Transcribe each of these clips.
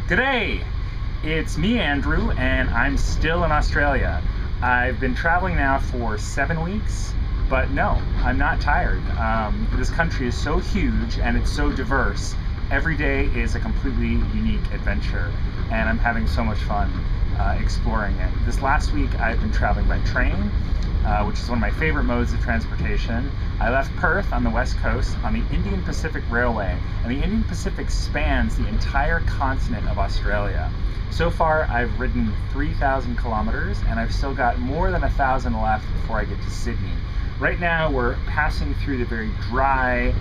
G'day! It's me, Andrew, and I'm still in Australia. I've been traveling now for 7 weeks, but no, I'm not tired. This country is so huge and it's so diverse. Every day is a completely unique adventure, and I'm having so much fun exploring it. This last week I've been traveling by train, which is one of my favorite modes of transportation. I left Perth on the west coast on the Indian Pacific Railway, and the Indian Pacific spans the entire continent of Australia. So far I've ridden 3,000 kilometers, and I've still got more than 1,000 left before I get to Sydney. Right now we're passing through the very dry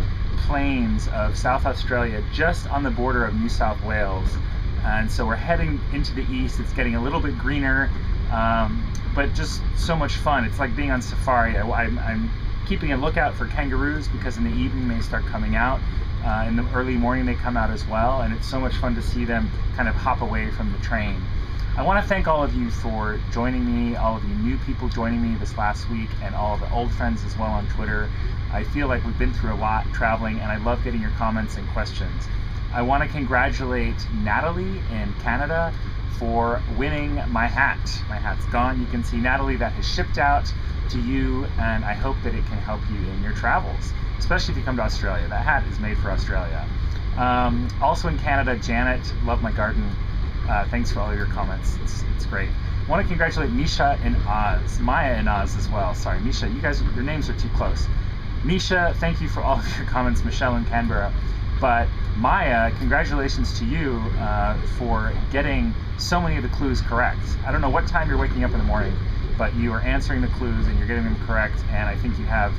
plains of South Australia, just on the border of New South Wales. And so we're heading into the east. It's getting a little bit greener, but just so much fun. It's like being on safari. I'm keeping a lookout for kangaroos because in the evening they start coming out. In the early morning they come out as well, and it's so much fun to see them kind of hop away from the train. I want to thank all of you for joining me, all of you new people joining me this last week, and all of the old friends as well on Twitter. I feel like we've been through a lot traveling, and I love getting your comments and questions. I want to congratulate Natalie in Canada for winning my hat. My hat's gone. You can see, Natalie, that has shipped out to you, and I hope that it can help you in your travels, especially if you come to Australia. That hat is made for Australia. Also in Canada, Janet, love my garden. Thanks for all your comments. It's great. I want to congratulate Misha in Oz, Maya in Oz as well. Sorry, Misha, you guys, your names are too close. Misha, thank you for all of your comments. Michelle in Canberra. But Maya, congratulations to you for getting so many of the clues correct. I don't know what time you're waking up in the morning, but you are answering the clues and you're getting them correct, and I think you have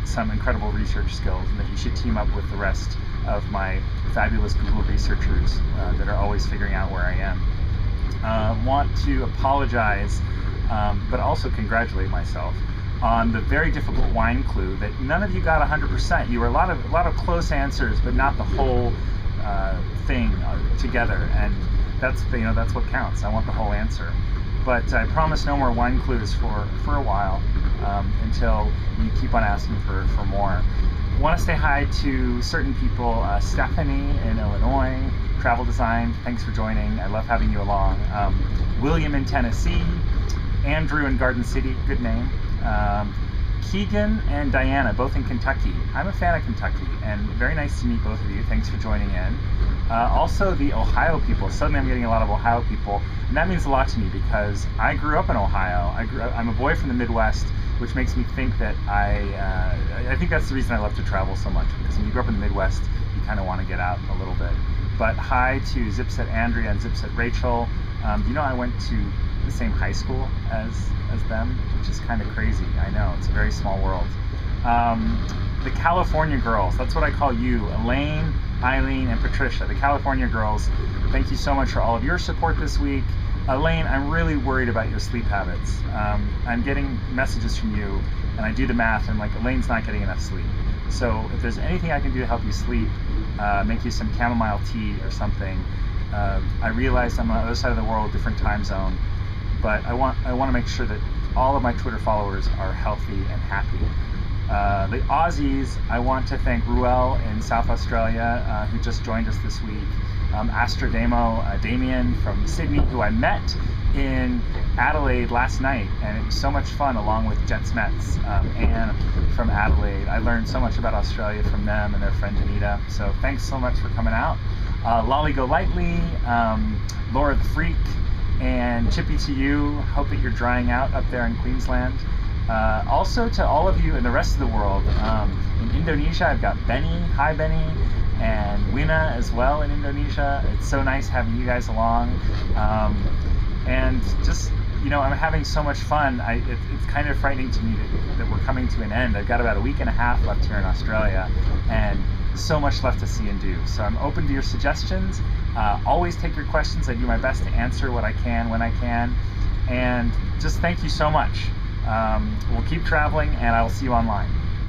some incredible research skills, and that you should team up with the rest of my fabulous Google researchers that are always figuring out where I am. Want to apologize, but also congratulate myself on the very difficult wine clue that none of you got 100%. You were a lot of close answers, but not the whole thing together, and that's what counts. I want the whole answer. But I promise no more wine clues for a while, until you keep on asking for more. I want to say hi to certain people. Stephanie in Illinois, Travel Design, thanks for joining. I love having you along. William in Tennessee, Andrew in Garden City, good name. Keegan and Diana, both in Kentucky. I'm a fan of Kentucky, and very nice to meet both of you. Thanks for joining in. Also the Ohio people. Suddenly I'm getting a lot of Ohio people, and that means a lot to me because I grew up in Ohio. I'm a boy from the Midwest, which makes me think that I think that's the reason I love to travel so much, because when you grow up in the Midwest, you kind of want to get out a little bit. But hi to Zipset Andrea and Zipset Rachel. You know, I went to the same high school as them, which is kind of crazy. I know, it's a very small world. The California girls, that's what I call you, Elaine, Eileen, and Patricia, the California girls. Thank you so much for all of your support this week. Elaine, I'm really worried about your sleep habits. I'm getting messages from you, and I do the math, and like, Elaine's not getting enough sleep. So if there's anything I can do to help you sleep, make you some chamomile tea or something. I realize I'm on the other side of the world, different time zone, but I want to make sure that all of my Twitter followers are healthy and happy. The Aussies, I want to thank Ruel in South Australia, who just joined us this week. Astrodemo, Damien from Sydney, who I met in Adelaide last night, and it was so much fun, along with Jets Mets, Anne from Adelaide. I learned so much about Australia from them and their friend Anita, so thanks so much for coming out. Lolly Go Lightly, Laura the Freak, and Chippy to you. Hope that you're drying out up there in Queensland. Also to all of you in the rest of the world. In Indonesia, I've got Benny. Hi, Benny. And Wina as well in Indonesia. It's so nice having you guys along. And just, you know, I'm having so much fun. It's kind of frightening to me that we're coming to an end. I've got about a week and a half left here in Australia, and so much left to see and do. So I'm open to your suggestions. Always take your questions. I do my best to answer what I can when I can. And just thank you so much. We'll keep traveling, and I will see you online.